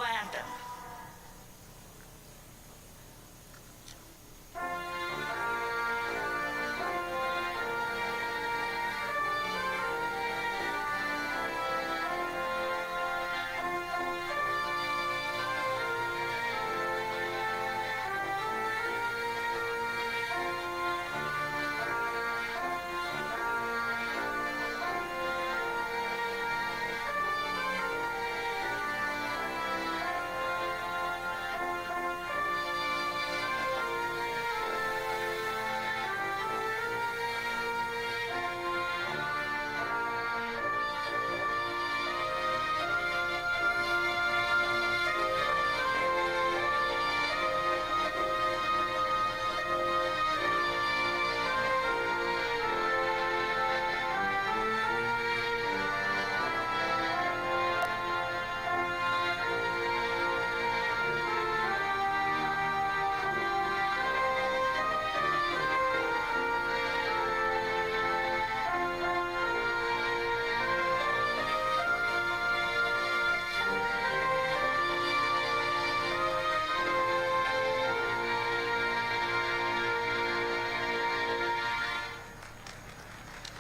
anthem.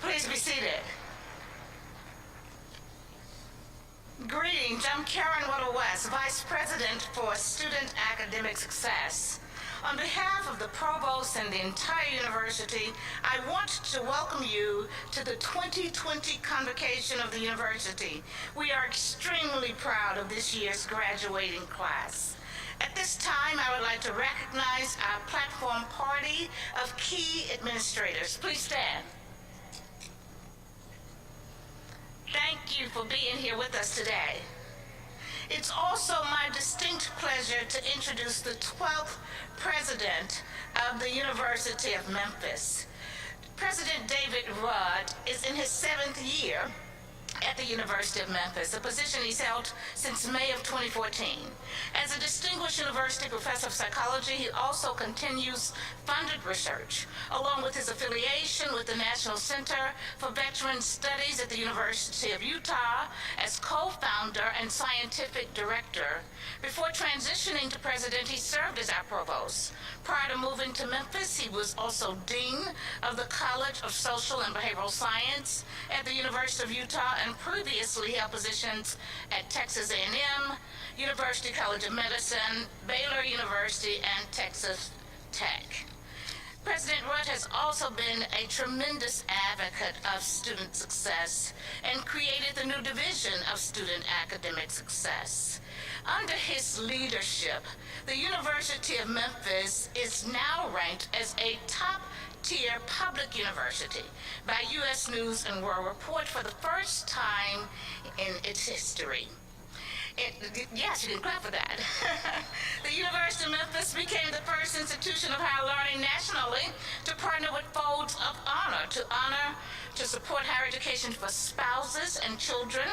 Please be seated. Greetings, I'm Karen West, Vice President for Student Academic Success. On behalf of the Provost and the entire university, I want to welcome you to the 2020 convocation of the university. We are extremely proud of this year's graduating class. At this time, I would like to recognize our platform party of key administrators. Please stand. Thank you for being here with us today. It's also my distinct pleasure to introduce the 12th president of the University of Memphis. President David Rudd is in his 7th year at the University of Memphis, a position he's held since May of 2014. As a distinguished university professor of psychology, he also continues funded research, along with his affiliation with the National Center for Veteran Studies at the University of Utah as co-founder and scientific director. Before transitioning to president, he served as our provost. Prior to moving to Memphis, he was also dean of the College of Social and Behavioral Science at the University of Utah, and previously held positions at Texas A&M, University College of Medicine, Baylor University, and Texas Tech. President Rudd has also been a tremendous advocate of student success and created the new division of student academic success. Under his leadership, the University of Memphis is now ranked as a top-tier public university by U.S. News and World Report for the first time in its history. Yes, you can clap for that. The University of Memphis became the first institution of higher learning nationally to partner with Folds of Honor to support higher education for spouses and children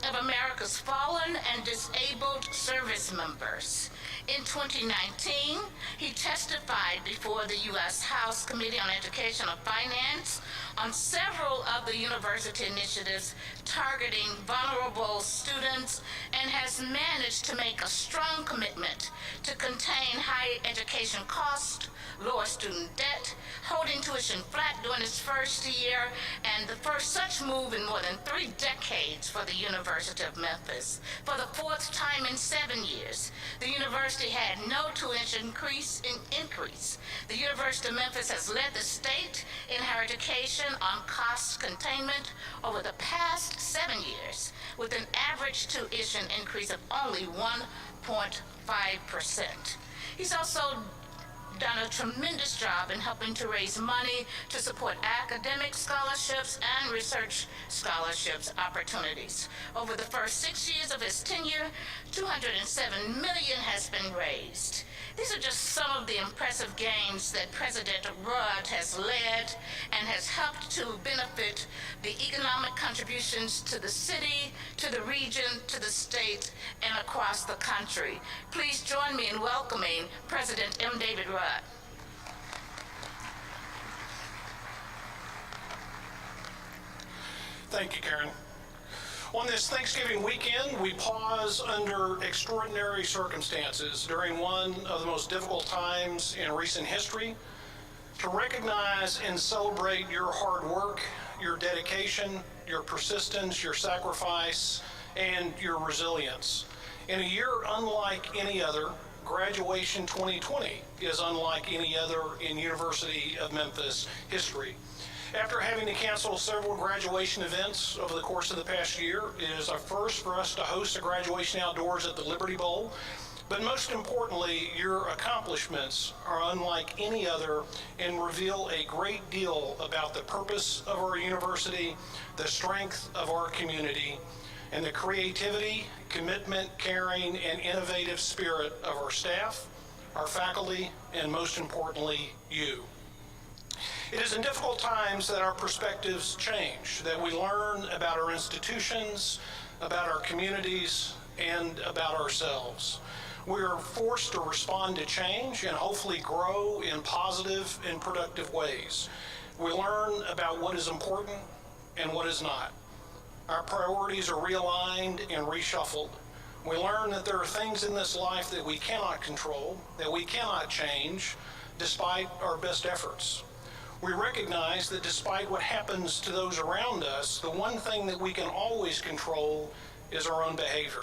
of America's fallen and disabled service members. In 2019, he testified before the U.S. House Committee on Education and Finance on several of the university initiatives targeting vulnerable students and has managed to make a strong commitment to contain higher education costs, lower student debt, holding tuition flat during its first year, and the first such move in more than 3 decades for the University of Memphis. For the 4th time in 7 years, the university had no tuition increase. The University of Memphis has led the state in higher education on cost containment over the past 7 years, with an average tuition increase of only 1.5%. He's also done a tremendous job in helping to raise money to support academic scholarships and research scholarships opportunities. Over the first 6 years of his tenure, $207 million has been raised. These are just some of the impressive gains that President Rudd has led and has helped to benefit the economic contributions to the city, to the region, to the state, and across the country. Please join me in welcoming President M. David Rudd. Thank you, Karen. On this Thanksgiving weekend, we pause under extraordinary circumstances during one of the most difficult times in recent history to recognize and celebrate your hard work, your dedication, your persistence, your sacrifice, and your resilience. In a year unlike any other, graduation 2020 is unlike any other in University of Memphis history. After having to cancel several graduation events over the course of the past year, it is a first for us to host a graduation outdoors at the Liberty Bowl. But most importantly, your accomplishments are unlike any other and reveal a great deal about the purpose of our university, the strength of our community, and the creativity, commitment, caring, and innovative spirit of our staff, our faculty, and most importantly, you. It is in difficult times that our perspectives change, that we learn about our institutions, about our communities, and about ourselves. We are forced to respond to change and hopefully grow in positive and productive ways. We learn about what is important and what is not. Our priorities are realigned and reshuffled. We learn that there are things in this life that we cannot control, that we cannot change, despite our best efforts. We recognize that despite what happens to those around us, the one thing that we can always control is our own behavior.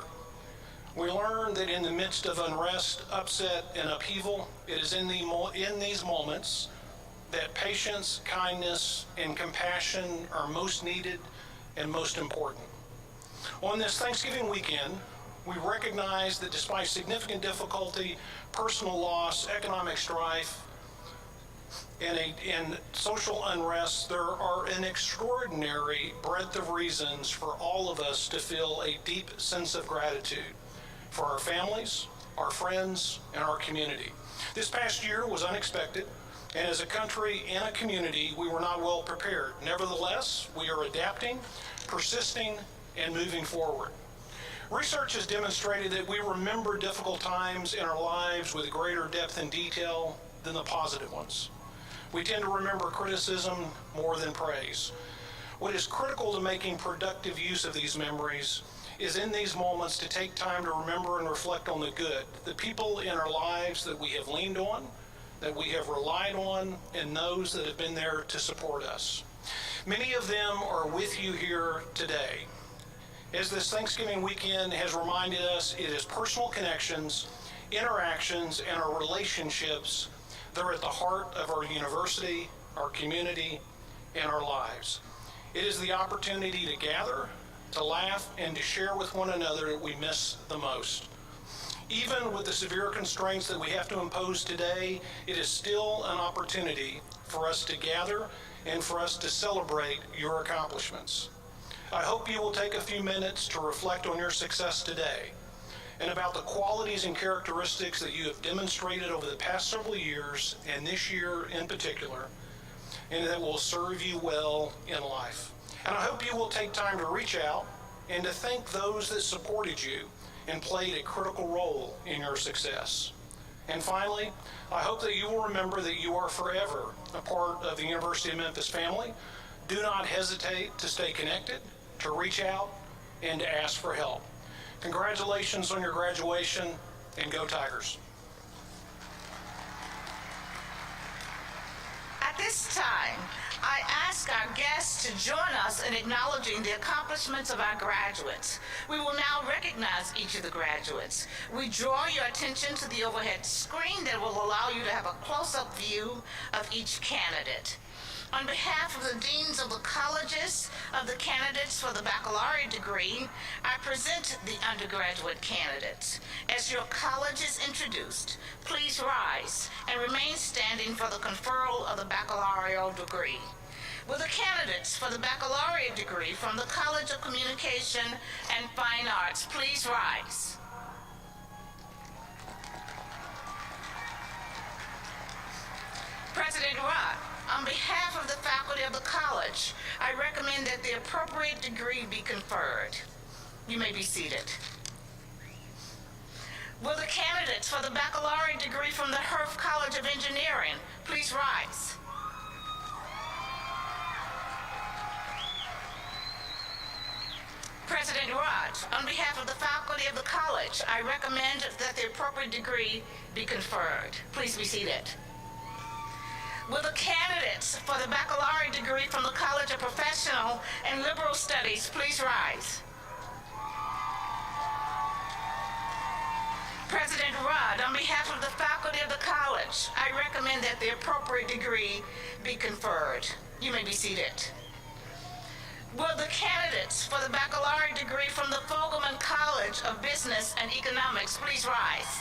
We learn that in the midst of unrest, upset, and upheaval, it is in these moments that patience, kindness, and compassion are most needed and most important. On this Thanksgiving weekend, we recognize that despite significant difficulty, personal loss, economic strife, and social unrest, there are an extraordinary breadth of reasons for all of us to feel a deep sense of gratitude for our families, our friends, and our community. This past year was unexpected, and as a country and a community, we were not well prepared. Nevertheless, we are adapting, persisting, and moving forward. Research has demonstrated that we remember difficult times in our lives with greater depth and detail than the positive ones. We tend to remember criticism more than praise. What is critical to making productive use of these memories is in these moments to take time to remember and reflect on the good, the people in our lives that we have leaned on, that we have relied on, and those that have been there to support us. Many of them are with you here today. As this Thanksgiving weekend has reminded us, it is personal connections, interactions, and our relationships that are at the heart of our university, our community, and our lives. It is the opportunity to gather, to laugh, and to share with one another that we miss the most. Even with the severe constraints that we have to impose today, it is still an opportunity for us to gather and for us to celebrate your accomplishments. I hope you will take a few minutes to reflect on your success today and about the qualities and characteristics that you have demonstrated over the past several years, and this year in particular, and that will serve you well in life. And I hope you will take time to reach out and to thank those that supported you and played a critical role in your success. And finally, I hope that you will remember that you are forever a part of the University of Memphis family. Do not hesitate to stay connected, to reach out, and to ask for help. Congratulations on your graduation, and go Tigers. At this time, I ask our guests to join us in acknowledging the accomplishments of our graduates. We will now recognize each of the graduates. We draw your attention to the overhead screen that will allow you to have a close-up view of each candidate. On behalf of the deans of the colleges of the candidates for the baccalaureate degree, I present the undergraduate candidates. As your college is introduced, please rise and remain standing for the conferral of the baccalaureate degree. Will the candidates for the baccalaureate degree from the College of Communication and Fine Arts please rise? President Rott, on behalf of the faculty of the college, I recommend that the appropriate degree be conferred. You may be seated. Will the candidates for the baccalaureate degree from the Herf College of Engineering please rise? President President Rod, on behalf of the faculty of the college, I recommend that the appropriate degree be conferred. Please be seated. Will the candidates for the baccalaureate degree from the College of Professional and Liberal Studies please rise? President Rudd, on behalf of the faculty of the college, I recommend that the appropriate degree be conferred. You may be seated. Will the candidates for the baccalaureate degree from the Fogelman College of Business and Economics please rise?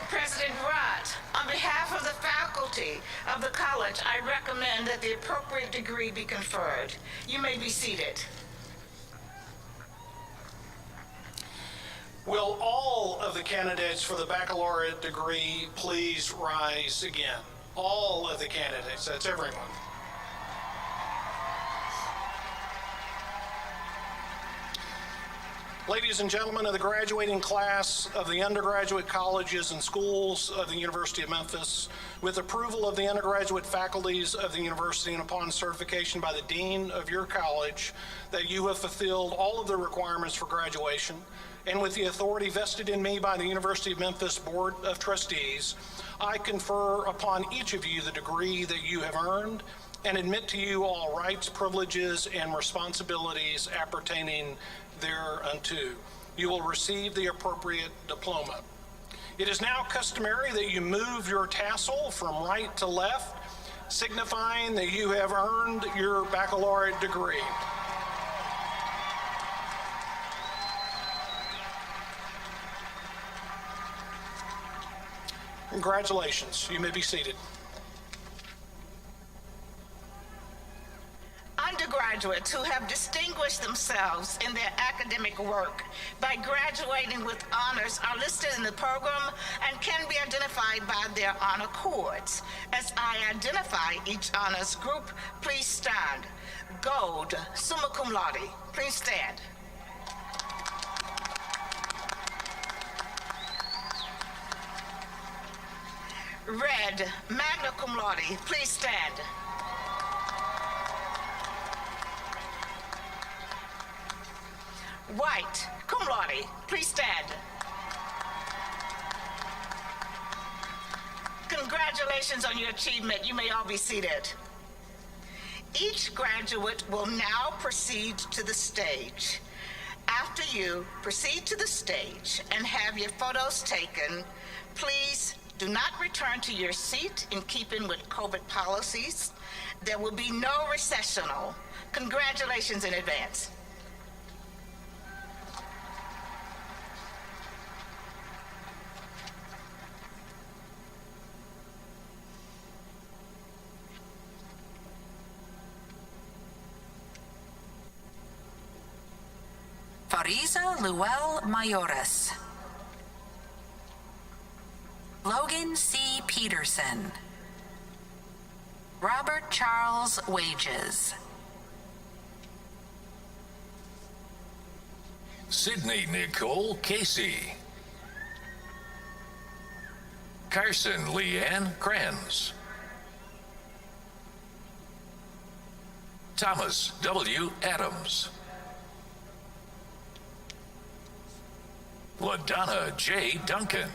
President Rudd, on behalf of the faculty of the college, I recommend that the appropriate degree be conferred. You may be seated. Will all of the candidates for the baccalaureate degree please rise again? All of the candidates, that's everyone. Ladies and gentlemen of the graduating class of the undergraduate colleges and schools of the University of Memphis, with approval of the undergraduate faculties of the university and upon certification by the dean of your college that you have fulfilled all of the requirements for graduation, and with the authority vested in me by the University of Memphis Board of Trustees, I confer upon each of you the degree that you have earned and admit to you all rights, privileges, and responsibilities appertaining thereunto. You will receive the appropriate diploma. It is now customary that you move your tassel from right to left, signifying that you have earned your baccalaureate degree. Congratulations. You may be seated. Undergraduates who have distinguished themselves in their academic work by graduating with honors are listed in the program and can be identified by their honor cords. As I identify each honors group, please stand. Gold, summa cum laude, please stand. Red, magna cum laude, please stand. White, cum laude, please stand. Congratulations on your achievement. You may all be seated. Each graduate will now proceed to the stage. After you proceed to the stage and have your photos taken, please do not return to your seat in keeping with COVID policies. There will be no recessional. Congratulations in advance. Fariza Luel Mayores. Logan C. Peterson. Robert Charles Wages. Sydney Nicole Casey. Carson Leanne Kranz. Thomas W. Adams. LaDonna J. Duncan.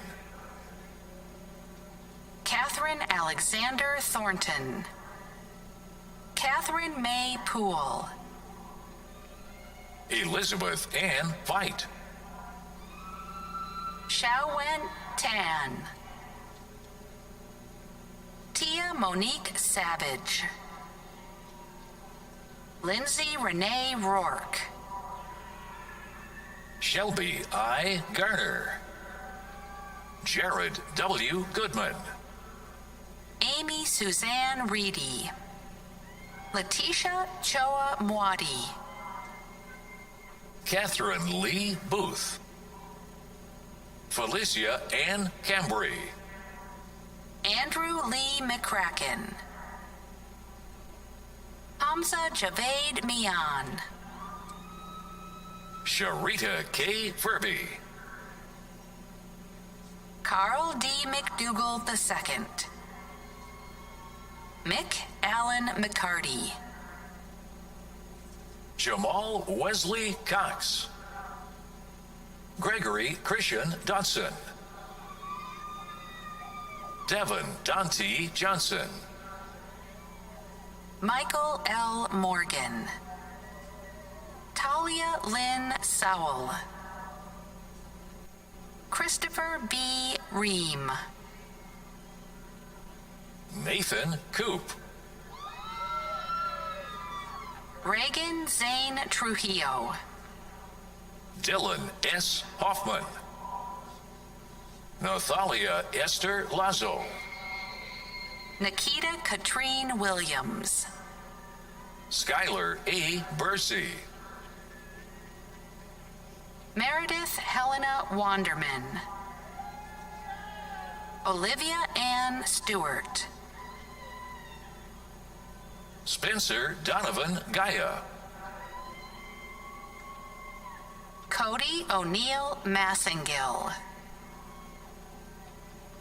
Catherine Alexander Thornton. Catherine May Poole. Elizabeth Ann Veit. Xiaowen Tan. Tia Monique Savage. Lindsay Renee Rourke. Shelby I. Garner. Jared W. Goodman. Amy Suzanne Reedy. Letitia Choa Mwadi. Catherine Lee Booth. Felicia Ann Cambry. Andrew Lee McCracken. Hamza Javed Mian. Sharita K. Furby. Carl D. McDougall II. Mick Allen McCarty. Jamal Wesley Cox. Gregory Christian Dodson. Devin Dante Johnson. Michael L. Morgan. Talia Lynn Sowell. Christopher B. Ream. Nathan Coop. Reagan Zane Trujillo. Dylan S. Hoffman. Nathalia Esther Lazo. Nikita Katrine Williams. Skylar A. Bursey. Meredith Helena Wanderman. Olivia Ann Stewart. Spencer Donovan Gaia. Cody O'Neill Massengill.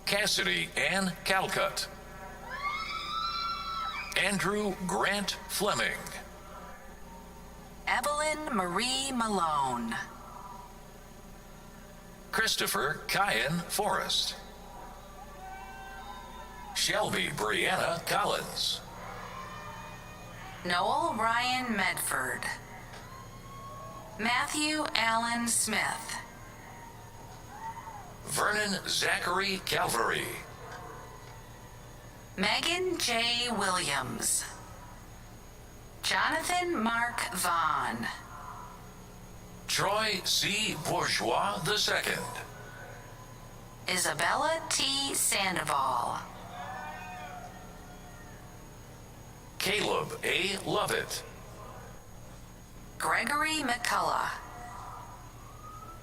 Cassidy Ann Calcutt. Andrew Grant Fleming. Evelyn Marie Malone. Christopher Kyan Forrest. Shelby Brianna Collins. Noel Ryan Medford. Matthew Allen Smith. Vernon Zachary Calvary. Megan J. Williams. Jonathan Mark Vaughn. Troy C. Bourgeois II. Isabella T. Sandoval. Caleb A. Lovett. Gregory McCullough.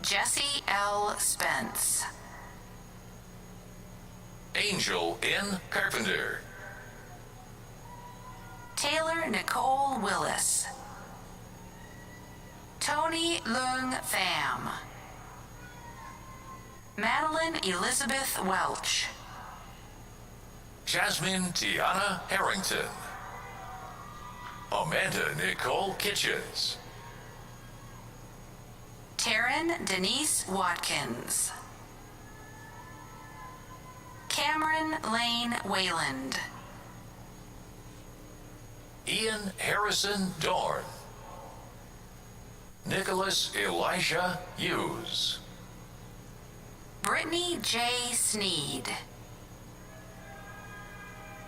Jesse L. Spence. Angel N. Carpenter. Taylor Nicole Willis. Tony Lung Pham. Madeline Elizabeth Welch. Jasmine Tiana Harrington. Amanda Nicole Kitchens. Taryn Denise Watkins. Cameron Lane Wayland. Ian Harrison Dorn. Nicholas Elijah Hughes. Brittany J. Sneed.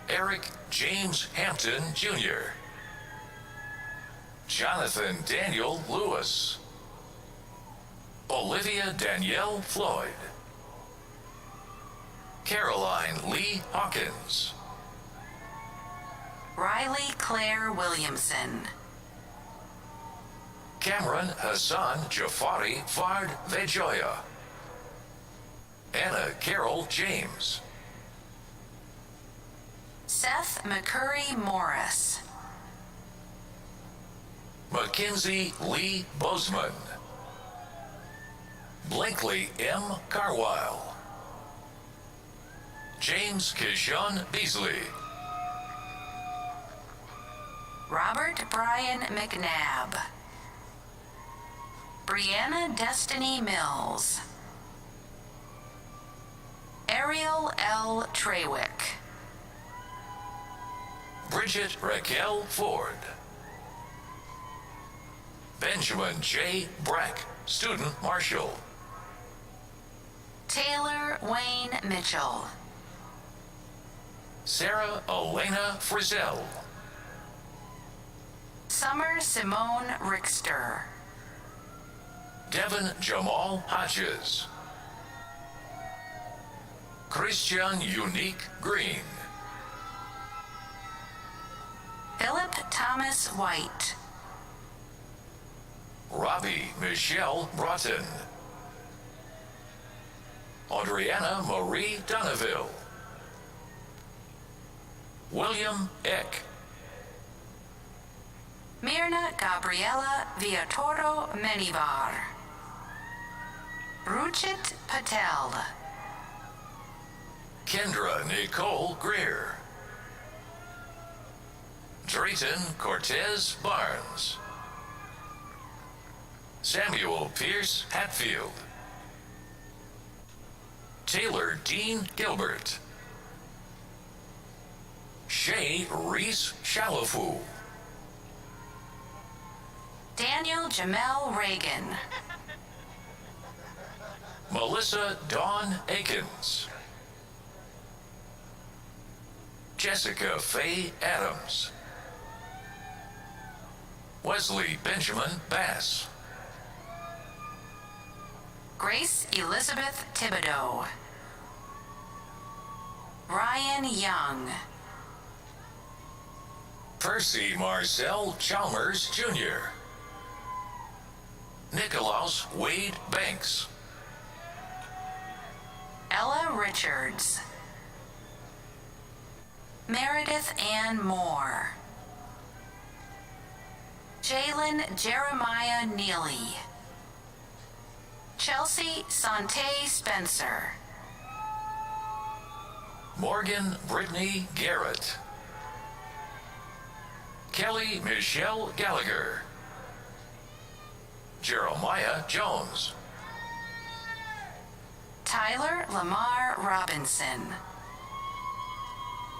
Eric James Hampton Jr. Jonathan Daniel Lewis. Olivia Danielle Floyd. Caroline Lee Hawkins. Riley Claire Williamson. Cameron Hassan Jafari Fard Vejoya. Anna Carol James. Seth McCurry Morris. Mackenzie Lee Bozeman. Blakely M. Carwile. James Kishon Beasley. Robert Brian McNabb. Brianna Destiny Mills. Ariel L. Trawick. Bridget Raquel Ford. Benjamin J. Brack, Student Marshal. Taylor Wayne Mitchell. Sarah Elena Frizzell. Summer Simone Rickster. Devin Jamal Hodges. Christian Unique Green. Philip Thomas White. Robbie Michelle Broughton. Adriana Marie Donneville. William Eck. Mirna Gabriela Viatoro Menivar. Ruchit Patel. Kendra Nicole Greer. Drayton Cortez Barnes. Samuel Pierce Hatfield. Taylor Dean Gilbert. Shay Reese Shalafu. Daniel Jamel Reagan. Melissa Dawn Akins. Jessica Faye Adams. Wesley Benjamin Bass. Grace Elizabeth Thibodeau. Ryan Young. Percy Marcel Chalmers Jr. Nicholas Wade Banks. Ella Richards. Meredith Ann Moore. Jalen Jeremiah Neely. Chelsea Sante Spencer. Morgan Brittany Garrett. Kelly Michelle Gallagher. Jeremiah Jones. Tyler Lamar Robinson.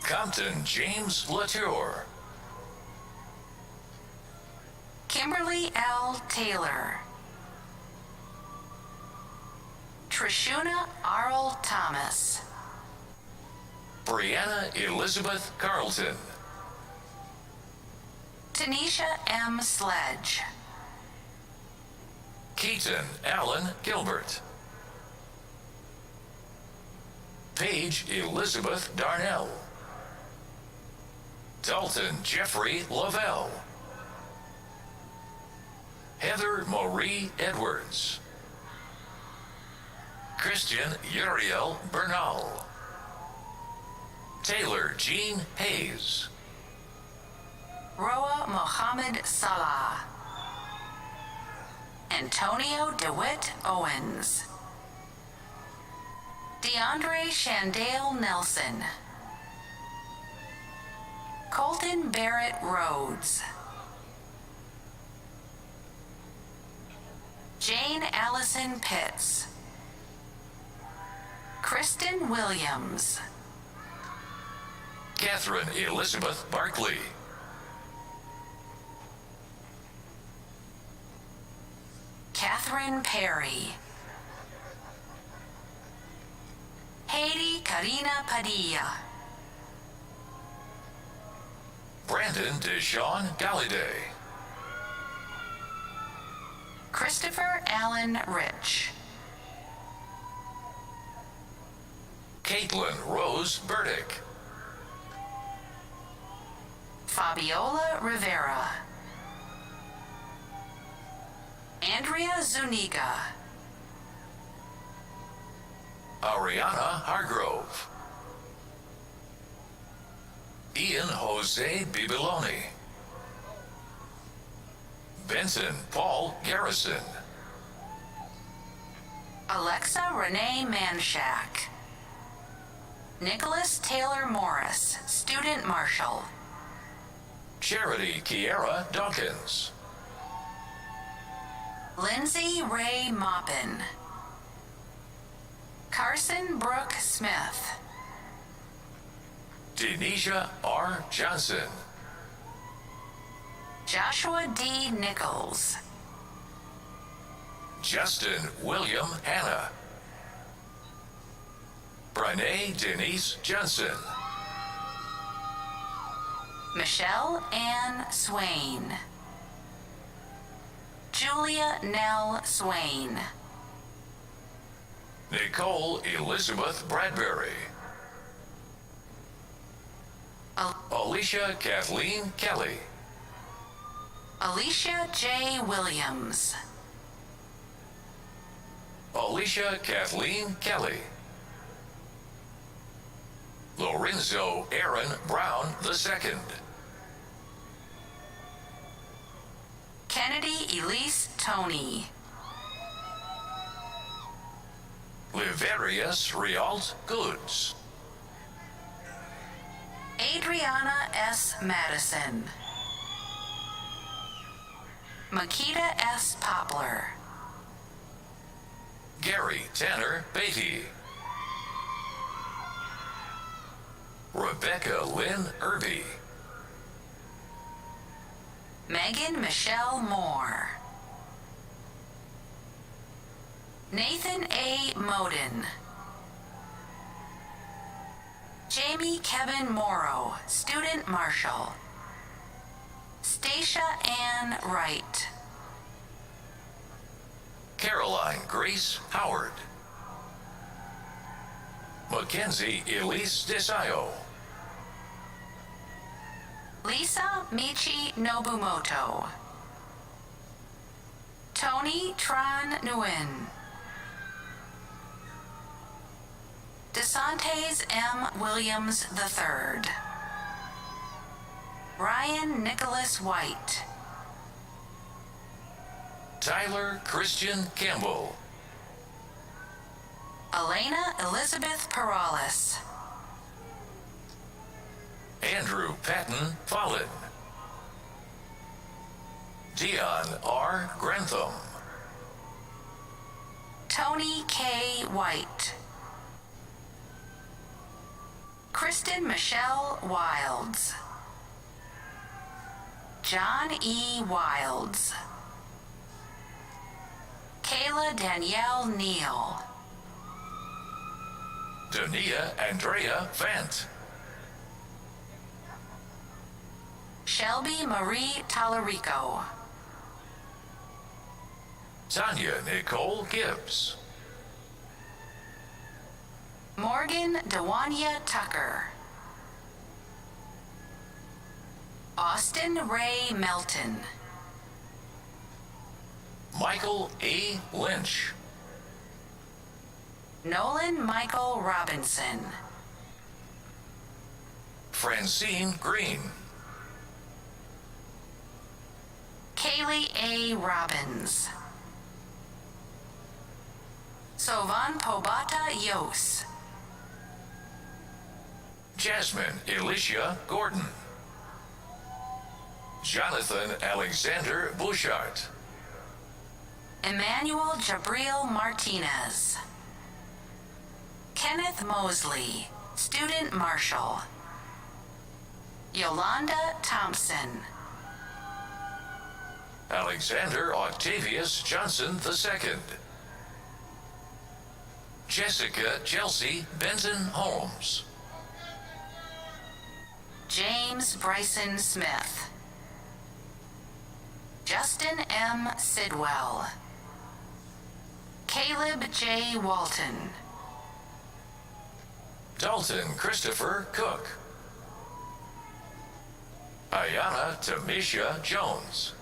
Compton James Latour. Kimberly L. Taylor. Trishuna Arl Thomas. Brianna Elizabeth Carlton. Tanisha M. Sledge. Keaton Allen Gilbert. Paige Elizabeth Darnell. Dalton Jeffrey Lavelle. Heather Marie Edwards. Christian Uriel Bernal. Taylor Jean Hayes. Roa Mohammed Salah. Antonio DeWitt Owens. DeAndre Shandale Nelson. Colton Barrett Rhodes. Jane Allison Pitts. Kristen Williams. Catherine Elizabeth Barkley. Catherine Perry. Haiti Karina Padilla. Brandon Deshawn Galladay. Christopher Allen Rich. Caitlin Rose Burdick. Fabiola Rivera. Andrea Zuniga. Ariana Hargrove. Ian Jose Bibiloni. Benson Paul Garrison. Alexa Renee Manshak. Nicholas Taylor Morris, Student Marshal. Charity Kiera Dawkins. Lindsay Ray Maupin. Carson Brooke Smith. Denisha R. Johnson. Joshua D. Nichols. Justin William Hanna. Brene Denise Johnson. Michelle Ann Swain. Julia Nell Swain. Nicole Elizabeth Bradbury. Alicia Kathleen Kelly. Alicia J. Williams. Alicia Kathleen Kelly. Lorenzo Aaron Brown II. Kennedy Elise Tony. Liverius Rialt Goods. Adriana S. Madison. Makita S. Poplar. Gary Tanner Beatty. Rebecca Lynn Irby. Megan Michelle Moore. Nathan A. Moden. Jamie Kevin Morrow, Student Marshal. Stacia Ann Wright. Caroline Grace Howard. Mackenzie Elise Desayo. Lisa Michi Nobumoto. Tony Tron Nguyen. DeSantes M. Williams III. Ryan Nicholas White. Tyler Christian Campbell. Elena Elizabeth Perales. Andrew Patton Follin. Dion R. Grantham. Tony K. White. Kristen Michelle Wilds. John E. Wilds. Kayla Danielle Neal. Dania Andrea Vant. Shelby Marie Tallarico. Tanya Nicole Gibbs. Morgan Dewania Tucker. Austin Ray Melton. Michael A. Lynch. Nolan Michael Robinson. Francine Green. Kaylee A. Robbins. Sovan Pobata Yos. Jasmine Alicia Gordon. Jonathan Alexander Bouchard. Emmanuel Jabril Martinez. Kenneth Mosley, Student Marshal. Yolanda Thompson. Alexander Octavius Johnson II. Jessica Chelsea Benton Holmes. James Bryson Smith. Justin M. Sidwell. Caleb J. Walton. Dalton Christopher Cook. Ayana Tamisha Jones.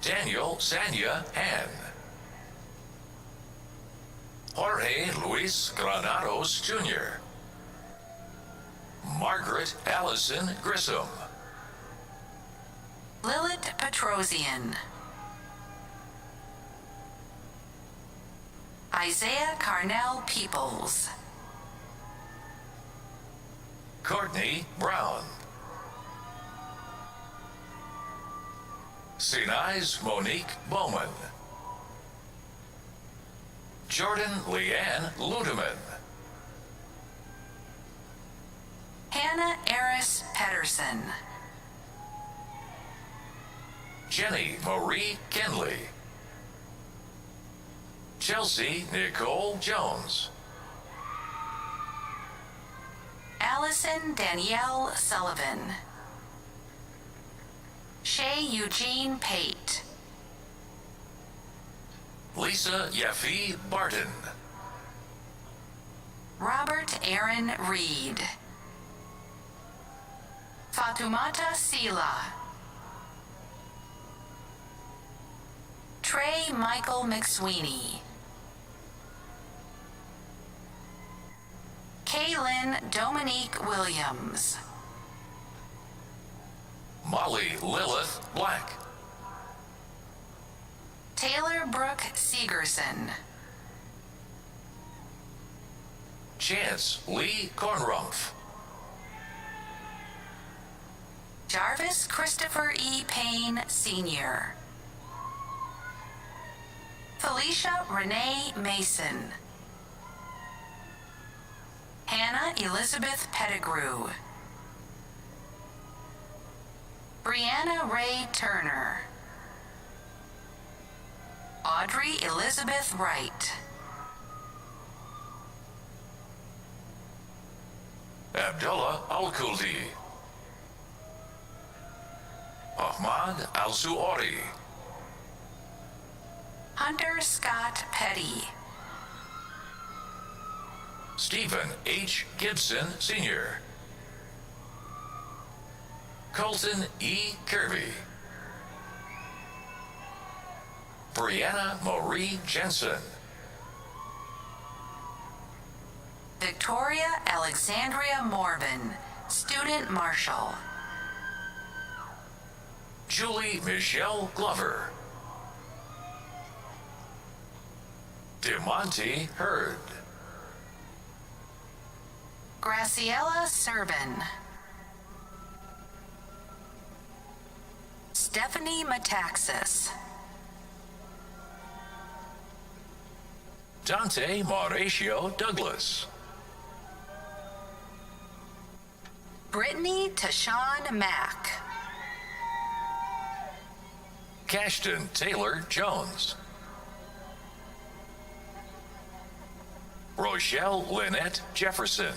Daniel Sanya Han. Jorge Luis Granados Jr. Margaret Allison Grissom. Lilith Petrosian. Isaiah Carnell Peoples. Courtney Brown. Sinai's Monique Bowman. Jordan Leanne Ludeman. Hannah Eris Pedersen. Jenny Marie Kenley. Chelsea Nicole Jones. Allison Danielle Sullivan. Shay Eugene Pate. Lisa Yaffe Barton. Robert Aaron Reed. Fatumata Sila. Trey Michael McSweeney. Kaylin Dominique Williams. Molly Lilith Black. Taylor Brooke Segerson. Chance Lee Kornrumpf. Jarvis Christopher E. Payne, Sr. Felicia Felicia Renee Mason. Hannah Elizabeth Pettigrew. Brianna Ray Turner. Audrey Elizabeth Wright. Abdullah Al-Kuldi. Ahmad Al-Suari. Hunter Scott Petty. Stephen H. Gibson, Sr. Colton E. Kirby. Brianna Marie Jensen. Victoria Alexandria Morvan, Student Marshal. Julie Michelle Glover. DeMonte Hurd. Graciela Serban. Stephanie Metaxas. Dante Mauricio Douglas. Brittany Tashawn Mack. Cashton Taylor Jones. Rochelle Lynette Jefferson.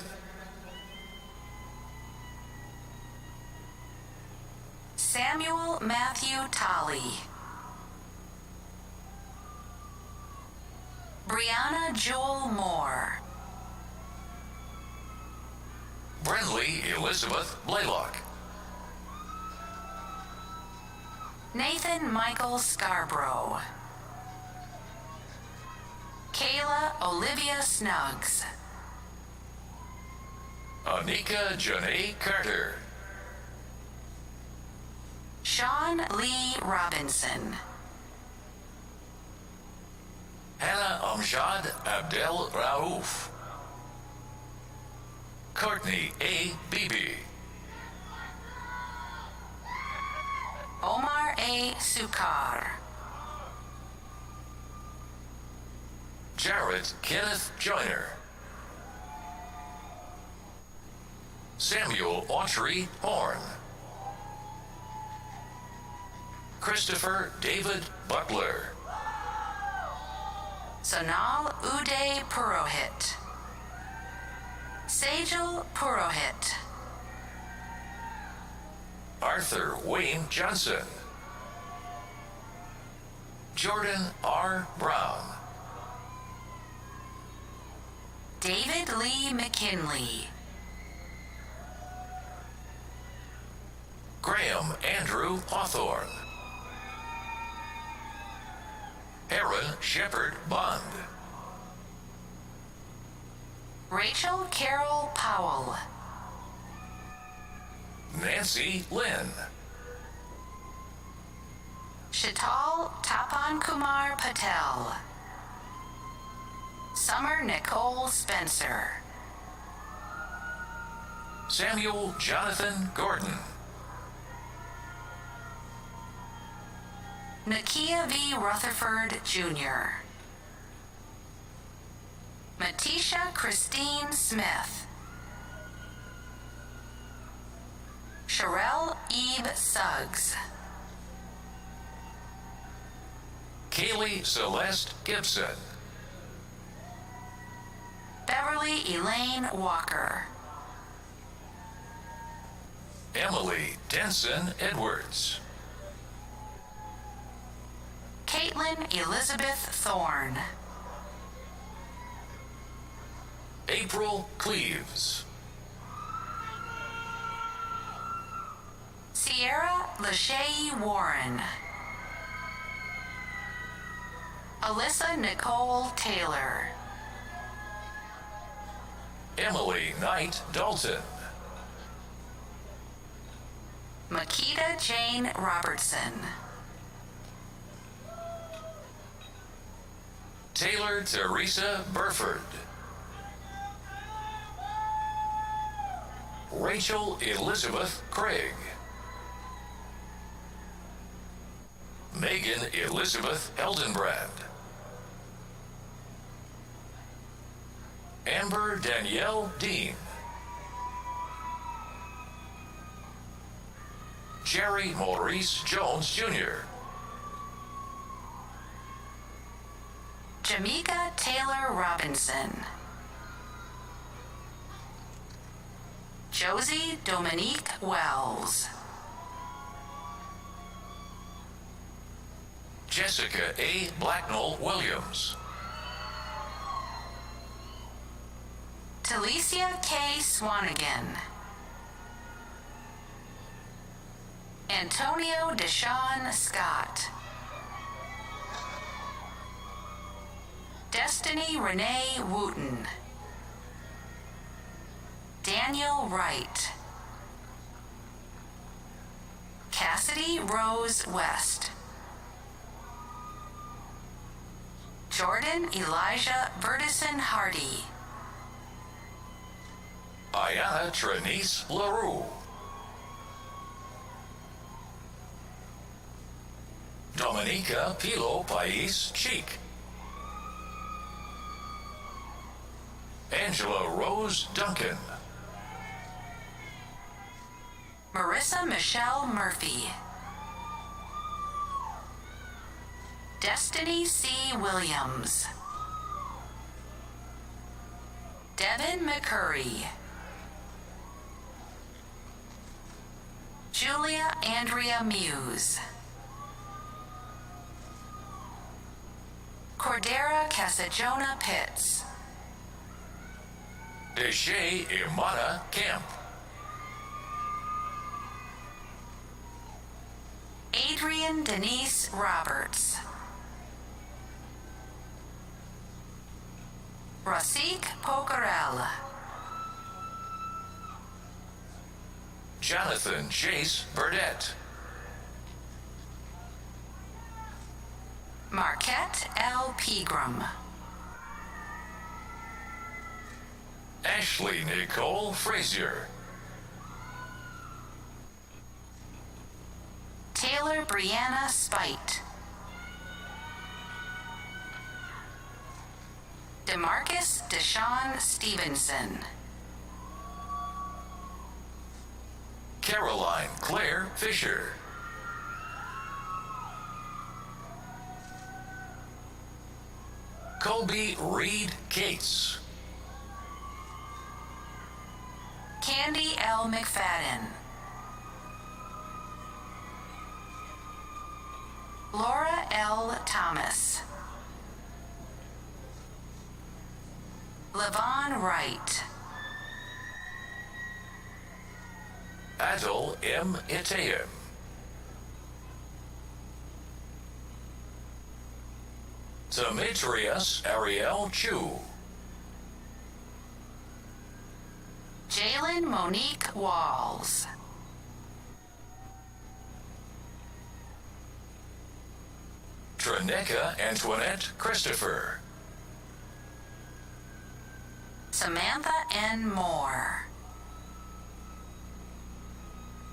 Samuel Matthew Tolley. Brianna Jewel Moore. Brenly Elizabeth Blaylock. Nathan Michael Scarborough. Kayla Olivia Snuggs. Anika Janae Carter. Sean Lee Robinson. Hannah Amjad Abdel Raouf. Courtney A. Beebe. Omar A. Sukar. Jarrett Kenneth Joyner. Samuel Autry Horn. Christopher David Butler. Sonal Uday Purohit. Sejal Purohit. Arthur Wayne Johnson. Jordan R. Brown. David Lee McKinley. Graham Andrew Hawthorne. Aaron Shepard Bond. Rachel Carol Powell. Nancy Lynn. Shital Tapan Kumar Patel. Summer Nicole Spencer. Samuel Jonathan Gordon. Nakia V. Rutherford Jr. Matisha Christine Smith. Sherelle Eve Suggs. Kaylee Celeste Gibson. Beverly Elaine Walker. Emily Denson Edwards. Caitlin Elizabeth Thorne. April Cleaves. Sierra Lachey Warren. Alyssa Nicole Taylor. Emily Knight Dalton. Makita Jane Robertson. Taylor Teresa Burford. Rachel Elizabeth Craig. Megan Elizabeth Eldenbrand. Amber Danielle Dean, Jerry Maurice Jones Jr., Jamaica Taylor Robinson, Josie Dominique Wells, Jessica A. Blacknell Williams, Talicia K. Swanigan, Antonio Deshawn Scott, Destiny Renee Wooten, Daniel Wright, Cassidy Rose West, Jordan Elijah Verdison Hardy, Ayana Trenice LaRue, Dominica Pilo Pais Cheek, Angela Rose Duncan, Marissa Michelle Murphy, Destiny C. Williams, Devin McCurry, Julia Andrea Muse, Cordera Casajona Pitts, Deshae Imana Camp, Adrian Denise Roberts, Rasik Pocarella, Jonathan Chase Burdett, Marquette L. Pegram, Ashley Nicole Frazier, Taylor Brianna Spite, DeMarcus Deshawn Stevenson, Caroline Claire Fisher, Colby Reed Cates, Candy L. McFadden, Laura L. Thomas, Levon Wright, Adol M. Itayim, Demetrius Ariel Chu, Jalen Monique Walls, Trineka Antoinette Christopher, Samantha N. Moore,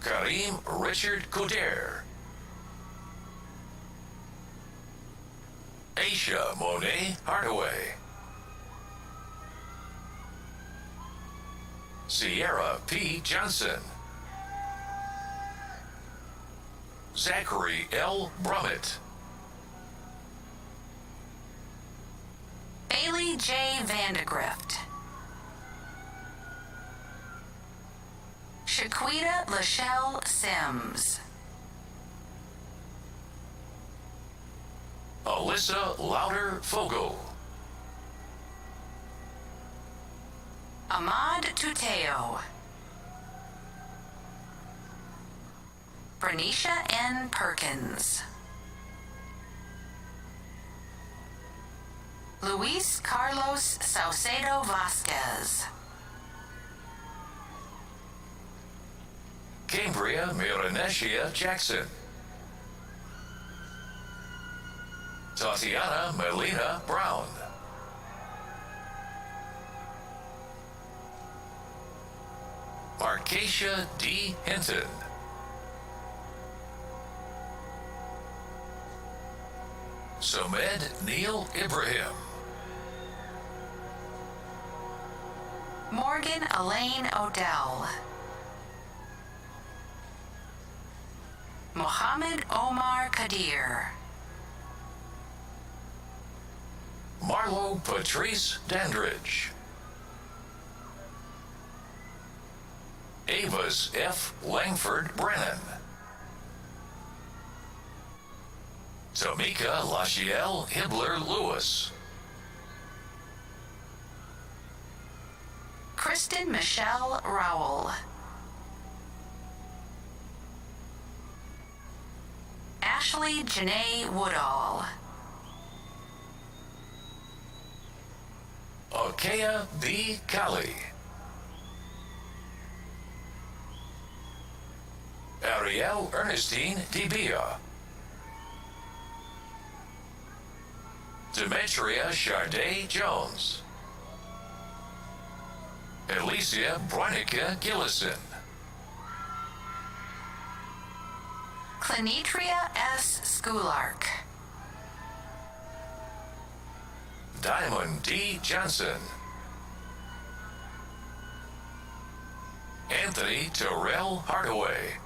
Kareem Richard Couder, Aisha Monet Hardaway, Sierra P. Johnson, Zachary L. Brummett, Bailey J. Vandegrift, Shaquita Lachelle Sims, Alyssa Louder Fogo, Ahmad Tuteo, Bernicia N. Perkins, Luis Carlos Saucedo Vasquez, Cambria Miranesia Jackson, Tatiana Melina Brown, Markeisha D. Hinton, Somed Neil Ibrahim, Morgan Elaine Odell. Mohammed Omar Kadir. Marlo Patrice Dandridge. Avis F. Langford Brennan. Tamika Lashiel Hibbler Lewis. Kristen Michelle Rowell. Ashley Janae Woodall. Akea B. Kali. Ariel Ernestine Dibia. Demetria Charday Jones. Alicia Bronica Gillison. Clinitria S. Schoolark. Diamond D. Johnson. Anthony Terrell Hardaway.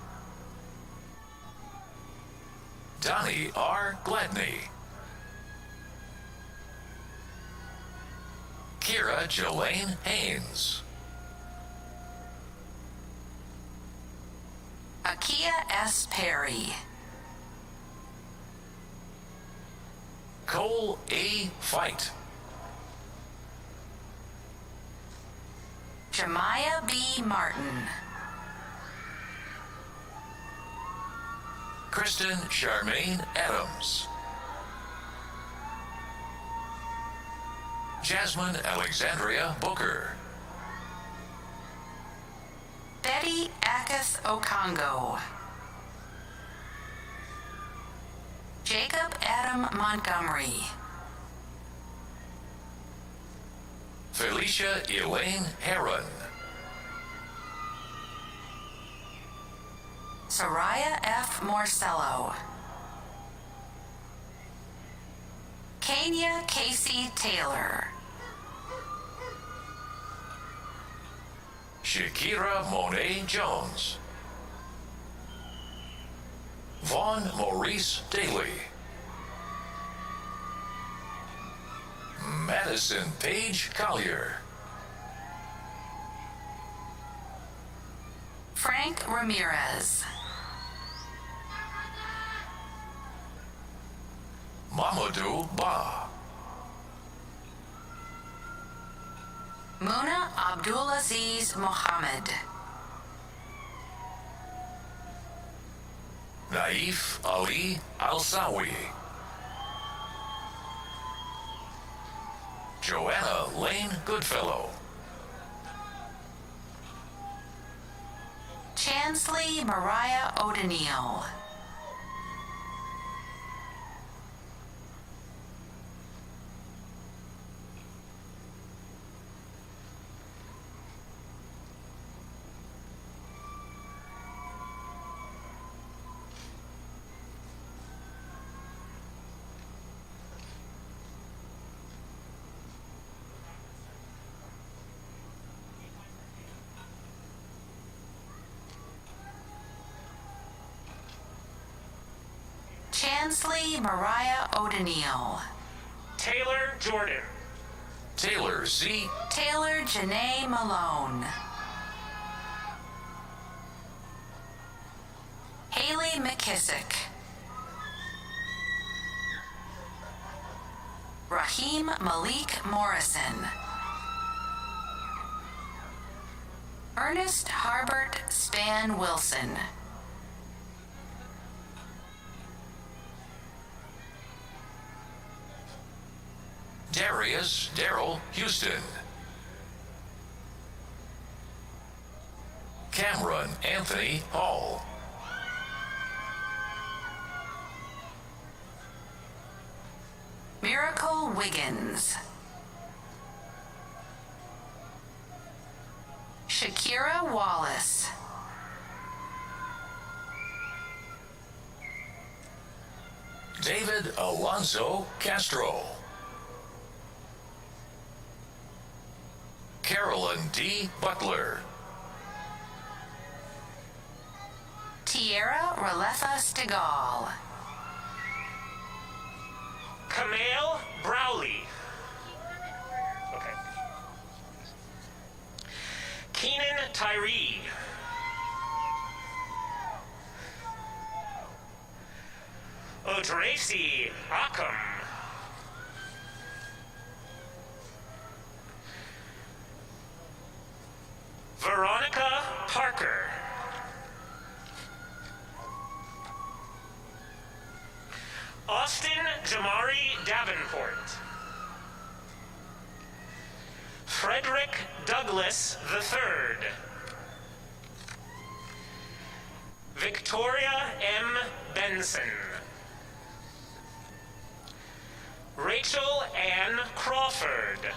Donnie R. Gladney. Kira Jelaine Haynes. Akia S. Perry. Cole A. Fight. Jemiah B. Martin. Kristen Charmaine Adams. Jasmine Alexandria Booker. Betty Akis Okongo. Jacob Adam Montgomery. Felicia Elaine Heron. Soraya F. Morcello. Kenya Casey Taylor. Shakira Monet Jones. Vaughn Maurice Daly. Madison Page Collier. Frank Ramirez. Mamadou Ba. Muna Abdulaziz Mohammed. Naif Ali Al-Sawi. Joanna Lane Goodfellow. Chansley Mariah O'Donnell. Chansley Mariah O'Donnell. Taylor Jordan. Taylor Z. Taylor Janae Malone. Haley McKissick. Raheem Malik Morrison. Ernest Harbert Span Wilson. Darius Darrell Houston. Cameron Anthony Hall. Miracle Wiggins. Shakira Wallace. David Alonso Castro. Carolyn Alan D. Butler. Tierra Ralefa Stigall. Kamale Browley. Okay. Keenan Tyree. Odracy Ackham. Veronica Parker. Austin Jamari Davenport. Frederick Douglas III. Victoria M. Benson. Rachel Ann Crawford.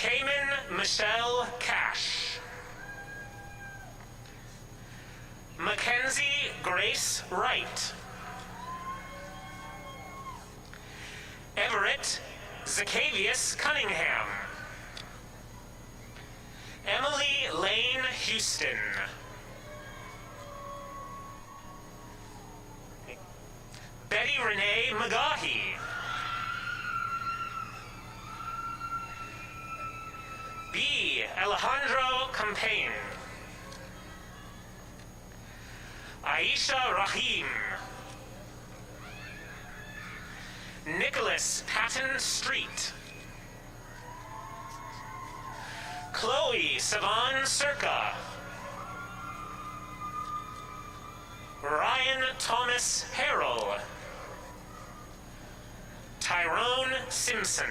Cayman Michelle Cash. Mackenzie Grace Wright. Everett Zacchaeus Cunningham. Emily Lane Houston. Betty Renee McGahee. B. Alejandro Campaign. Aisha Rahim. Nicholas Patton Street. Chloe Savan Circa. Ryan Thomas Harrell. Tyrone Simpson.